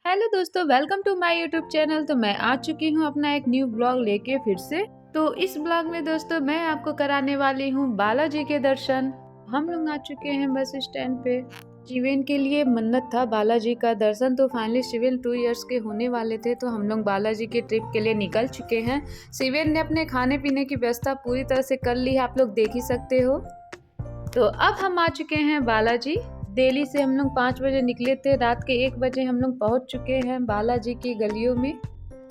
Hello दोस्तों, welcome to my YouTube channel. तो मैं आ चुकी हूँ अपना एक न्यू ब्लॉग लेके फिर से। तो इस ब्लॉग में दोस्तों मैं आपको कराने वाली हूँ बालाजी के दर्शन। हम लोग आ चुके हैं बस स्टैंड पे। शिवेन के लिए मन्नत था बालाजी का दर्शन, तो फाइनली शिवेन 2 इयर्स के होने वाले थे, तो हम लोग बालाजी के ट्रिप के लिए निकल चुके हैं। शिवेन ने अपने खाने पीने की व्यवस्था पूरी तरह से कर ली है, आप लोग देख ही सकते हो। तो अब हम आ चुके हैं बालाजी। दिल्ली से हम लोग 5 बजे निकले थे, रात के 1 बजे हम लोग पहुंच चुके हैं बालाजी की गलियों में।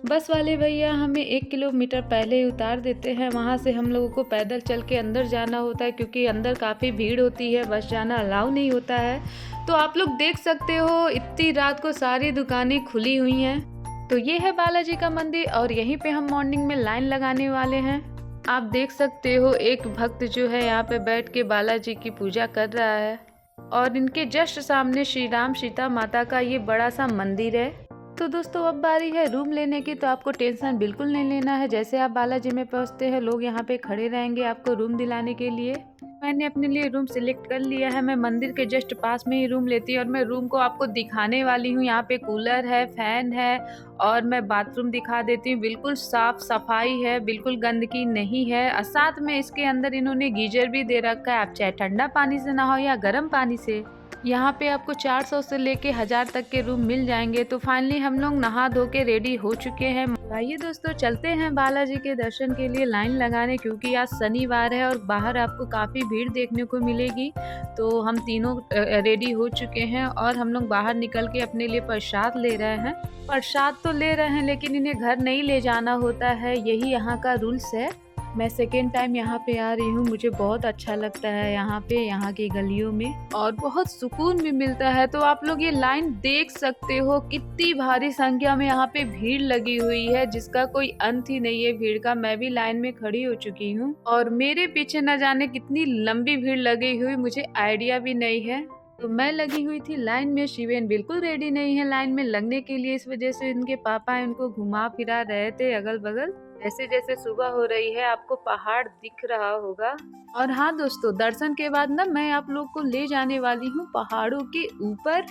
बस वाले भैया हमें 1 किलोमीटर पहले ही उतार देते हैं। वहां से हम लोगों को पैदल चल के अंदर जाना होता है, क्योंकि अंदर काफ़ी भीड़ होती है, बस जाना अलाउ नहीं होता है। तो आप लोग देख सकते हो इतनी रात को सारी दुकानें खुली हुई हैं। तो ये है बालाजी का मंदिर और यहीं पे हम मॉर्निंग में लाइन लगाने वाले हैं। आप देख सकते हो एक भक्त जो है यहाँ पे बैठ के बालाजी की पूजा कर रहा है, और इनके जस्ट सामने श्री राम सीता माता का ये बड़ा सा मंदिर है। तो दोस्तों अब बारी है रूम लेने की, तो आपको टेंशन बिल्कुल नहीं लेना है। जैसे आप बालाजी में पहुंचते हैं, लोग यहाँ पे खड़े रहेंगे आपको रूम दिलाने के लिए। मैंने अपने लिए रूम सिलेक्ट कर लिया है। मैं मंदिर के जस्ट पास में ही रूम लेती हूँ, और मैं रूम को आपको दिखाने वाली हूँ। यहाँ पे कूलर है, फैन है, और मैं बाथरूम दिखा देती हूँ। बिल्कुल साफ सफाई है, बिल्कुल गंदगी नहीं है, और साथ में इसके अंदर इन्होंने गीजर भी दे रखा है। आप चाहे ठंडा पानी से नहाओ या गर्म पानी से। यहाँ पे आपको 400 से लेके 1000 तक के रूम मिल जाएंगे। तो फाइनली हम लोग नहा धो के रेडी हो चुके हैं। आइए दोस्तों चलते हैं बालाजी के दर्शन के लिए लाइन लगाने, क्योंकि आज शनिवार है और बाहर आपको काफ़ी भीड़ देखने को मिलेगी। तो हम तीनों रेडी हो चुके हैं और हम लोग बाहर निकल के अपने लिए प्रसाद ले रहे हैं। प्रसाद तो ले रहे हैं, लेकिन इन्हें घर नहीं ले जाना होता है, यही यहाँ का रूल्स है। मैं सेकेंड टाइम यहाँ पे आ रही हूँ, मुझे बहुत अच्छा लगता है यहाँ पे, यहाँ की गलियों में, और बहुत सुकून भी मिलता है। तो आप लोग ये लाइन देख सकते हो, कितनी भारी संख्या में यहाँ पे भीड़ लगी हुई है, जिसका कोई अंत ही नहीं है भीड़ का। मैं भी लाइन में खड़ी हो चुकी हूँ, और मेरे पीछे न जाने कितनी लंबी भीड़ लगी हुई, मुझे आइडिया भी नहीं है। तो मैं लगी हुई थी लाइन में। शिवेन बिल्कुल रेडी नहीं है लाइन में लगने के लिए, इस वजह से इनके पापा इनको घुमा फिरा रहे थे अगल बगल। जैसे जैसे सुबह हो रही है आपको पहाड़ दिख रहा होगा। और हाँ दोस्तों, दर्शन के बाद ना मैं आप लोग को ले जाने वाली हूँ पहाड़ों के ऊपर,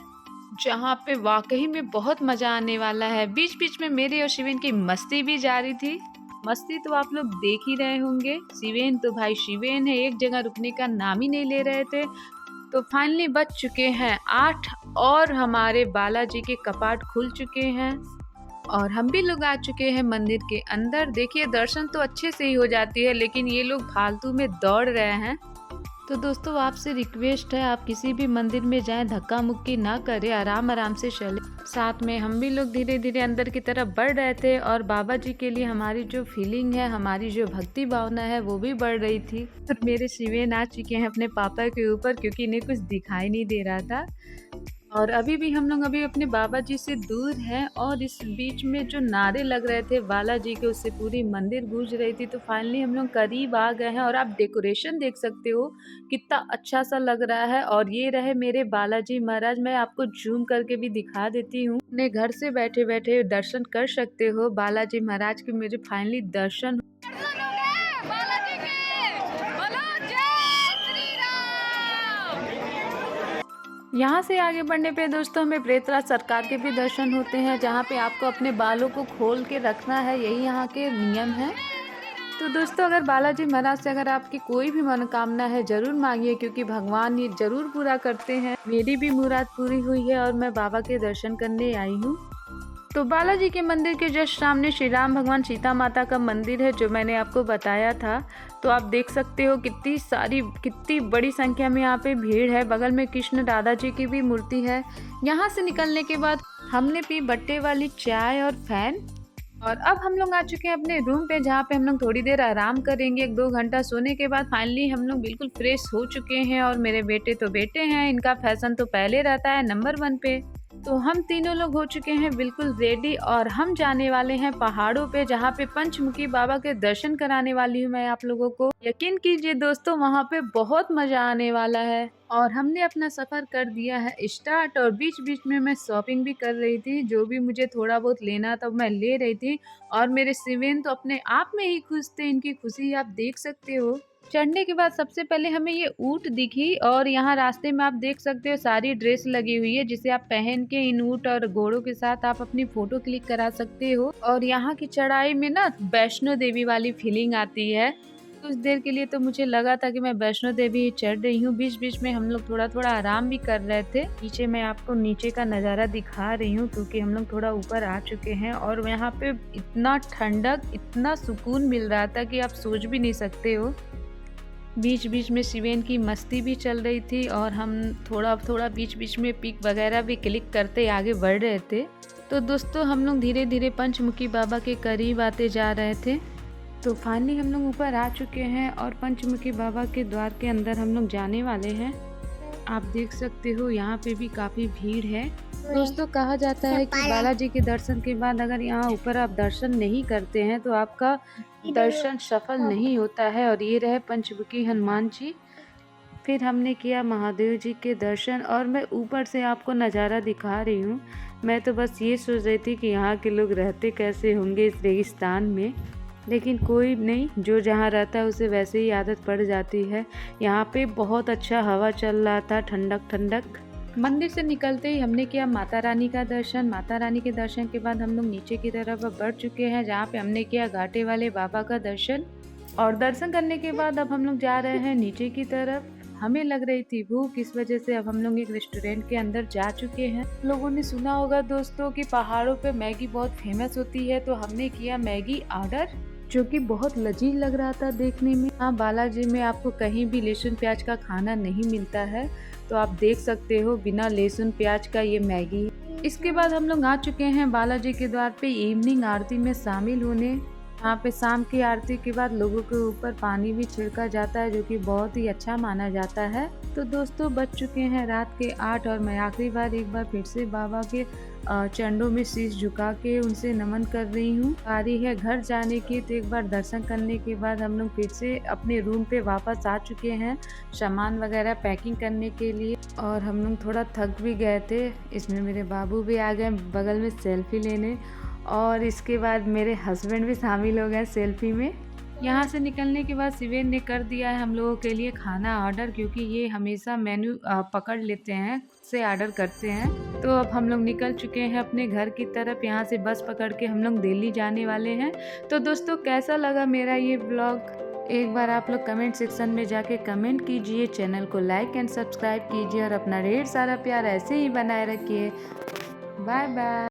जहाँ पे वाकई में बहुत मजा आने वाला है। बीच बीच में मेरे और शिवेन की मस्ती भी जारी थी। मस्ती तो आप लोग देख ही रहे होंगे। शिवेन तो भाई शिवेन है, एक जगह रुकने का नाम ही नहीं ले रहे थे। तो फाइनली बज चुके हैं 8 और हमारे बालाजी के कपाट खुल चुके हैं, और हम भी लोग आ चुके हैं मंदिर के अंदर। देखिए दर्शन तो अच्छे से ही हो जाती है, लेकिन ये लोग फालतू में दौड़ रहे हैं। तो दोस्तों आपसे रिक्वेस्ट है, आप किसी भी मंदिर में जाएं धक्का मुक्की ना करें, आराम आराम से चलें। साथ में हम भी लोग धीरे धीरे अंदर की तरफ बढ़ रहे थे, और बाबा जी के लिए हमारी जो फीलिंग है, हमारी जो भक्ति भावना है, वो भी बढ़ रही थी। और मेरे शिवेन आ चुके हैं अपने पापा के ऊपर, क्योंकि इन्हें कुछ दिखाई नहीं दे रहा था। और अभी भी हम लोग अपने बाबा जी से दूर हैं, और इस बीच में जो नारे लग रहे थे बालाजी के, उससे पूरी मंदिर गूंज रही थी। तो फाइनली हम लोग करीब आ गए हैं, और आप डेकोरेशन देख सकते हो कितना अच्छा सा लग रहा है। और ये रहे मेरे बालाजी महाराज, मैं आपको जूम करके भी दिखा देती हूँ। अपने घर से बैठे बैठे दर्शन कर सकते हो बालाजी महाराज के। मेरे फाइनली दर्शन यहाँ से आगे बढ़ने पे दोस्तों हमें प्रेतराज सरकार के भी दर्शन होते हैं, जहाँ पे आपको अपने बालों को खोल के रखना है, यही यहाँ के नियम है। तो दोस्तों अगर बालाजी महाराज से अगर आपकी कोई भी मनोकामना है, जरूर मांगिए, क्योंकि भगवान ये जरूर पूरा करते हैं। मेरी भी मुराद पूरी हुई है, और मैं बाबा के दर्शन करने आई हूँ। तो बालाजी के मंदिर के जस्ट सामने श्री राम भगवान सीता माता का मंदिर है, जो मैंने आपको बताया था। तो आप देख सकते हो कितनी बड़ी संख्या में यहाँ पे भीड़ है। बगल में कृष्ण राधा जी की भी मूर्ति है। यहाँ से निकलने के बाद हमने पी बट्टे वाली चाय और फैन, और अब हम लोग आ चुके हैं अपने रूम पे, जहाँ पे हम लोग थोड़ी देर आराम करेंगे। 1-2 घंटा सोने के बाद फाइनली हम लोग बिल्कुल फ्रेश हो चुके हैं। और मेरे बेटे तो बेटे हैं, इनका फैशन तो पहले रहता है नंबर 1 पे। तो हम तीनों लोग हो चुके हैं बिल्कुल रेडी, और हम जाने वाले हैं पहाड़ों पे, जहाँ पे पंचमुखी बाबा के दर्शन कराने वाली हूँ मैं आप लोगों को। यकीन कीजिए दोस्तों, वहाँ पे बहुत मजा आने वाला है। और हमने अपना सफर कर दिया है स्टार्ट, और बीच बीच में मैं शॉपिंग भी कर रही थी। जो भी मुझे थोड़ा बहुत लेना था मैं ले रही थी। और मेरे शिवेन तो अपने आप में ही खुश थे, इनकी खुशी आप देख सकते हो। चढ़ने के बाद सबसे पहले हमें ये ऊँट दिखी और यहाँ रास्ते में आप देख सकते हो सारी ड्रेस लगी हुई है जिसे आप पहन के इन ऊँट और घोड़ों के साथ आप अपनी फोटो क्लिक करा सकते हो। और यहाँ की चढ़ाई में ना वैष्णो देवी वाली फीलिंग आती है। कुछ देर के लिए तो मुझे लगा था कि मैं वैष्णो देवी ही चढ़ रही हूँ। बीच-बीच में हम लोग थोड़ा-थोड़ा आराम भी कर रहे थे। नीचे मैं आपको नीचे का नज़ारा दिखा रही हूँ क्योंकि हम लोग थोड़ा ऊपर आ चुके हैं और यहाँ पे इतना ठंडक, इतना सुकून मिल रहा था कि आप सोच भी नहीं सकते हो। बीच-बीच में शिवेन की मस्ती भी चल रही थी और हम थोड़ा-थोड़ा बीच-बीच में पिक वगैरह भी क्लिक करते आगे बढ़ रहे थे। तो दोस्तों हम लोग धीरे-धीरे पंचमुखी बाबा के करीब आते जा रहे थे। तो फाइनली हम लोग ऊपर आ चुके हैं और पंचमुखी बाबा के द्वार के अंदर हम लोग जाने वाले हैं। आप देख सकते हो यहाँ पे भी काफ़ी भीड़ है। दोस्तों कहा जाता है कि बालाजी के दर्शन के बाद अगर यहाँ ऊपर आप दर्शन नहीं करते हैं तो आपका दर्शन सफल नहीं होता है। और ये रहे पंचमुखी हनुमान जी। फिर हमने किया महादेव जी के दर्शन और मैं ऊपर से आपको नज़ारा दिखा रही हूँ। मैं तो बस ये सोच रही थी कि यहाँ के लोग रहते कैसे होंगे इस रेगिस्तान में, लेकिन कोई नहीं, जो जहाँ रहता है उसे वैसे ही आदत पड़ जाती है। यहाँ पे बहुत अच्छा हवा चल रहा था, ठंडक ठंडक। मंदिर से निकलते ही हमने किया माता रानी का दर्शन। माता रानी के दर्शन के बाद हम लोग नीचे की तरफ अब बढ़ चुके हैं जहाँ पे हमने किया घाटे वाले बाबा का दर्शन। और दर्शन करने के बाद अब हम लोग जा रहे हैं नीचे की तरफ। हमें लग रही थी भूख, इस वजह से अब हम लोग एक रेस्टोरेंट के अंदर जा चुके हैं। लोगों ने सुना होगा दोस्तों कि पहाड़ों पे मैगी बहुत फेमस होती है, तो हमने किया मैगी ऑर्डर जो कि बहुत लजीज लग रहा था देखने में। हाँ, बालाजी में आपको कहीं भी लहसुन प्याज का खाना नहीं मिलता है, तो आप देख सकते हो बिना लहसुन प्याज का ये मैगी। इसके बाद हम लोग आ चुके हैं बालाजी के द्वार पे इवनिंग आरती में शामिल होने। यहाँ पे शाम की आरती के बाद लोगों के ऊपर पानी भी छिड़का जाता है जो कि बहुत ही अच्छा माना जाता है। तो दोस्तों बज चुके हैं रात के 8 और मैं आखिरी बार एक बार फिर से बाबा के चरणों में शीश झुका के उनसे नमन कर रही हूँ। बारी है घर जाने की, तो एक बार दर्शन करने के बाद हम लोग फिर से अपने रूम पे वापस आ चुके हैं सामान वगैरह पैकिंग करने के लिए। और हम लोग थोड़ा थक भी गए थे। इसमें मेरे बाबू भी आ गए बगल में सेल्फी लेने और इसके बाद मेरे हस्बैंड भी शामिल हो गए सेल्फी में। यहाँ से निकलने के बाद शिवेन ने कर दिया है हम लोगों के लिए खाना ऑर्डर, क्योंकि ये हमेशा मेन्यू पकड़ लेते हैं, खुद से ऑर्डर करते हैं। तो अब हम लोग निकल चुके हैं अपने घर की तरफ। यहाँ से बस पकड़ के हम लोग दिल्ली जाने वाले हैं। तो दोस्तों कैसा लगा मेरा ये ब्लॉग, एक बार आप लोग कमेंट सेक्शन में जाके कमेंट कीजिए, चैनल को लाइक एंड सब्सक्राइब कीजिए और अपना ढेर सारा प्यार ऐसे ही बनाए रखिए। Bye bye.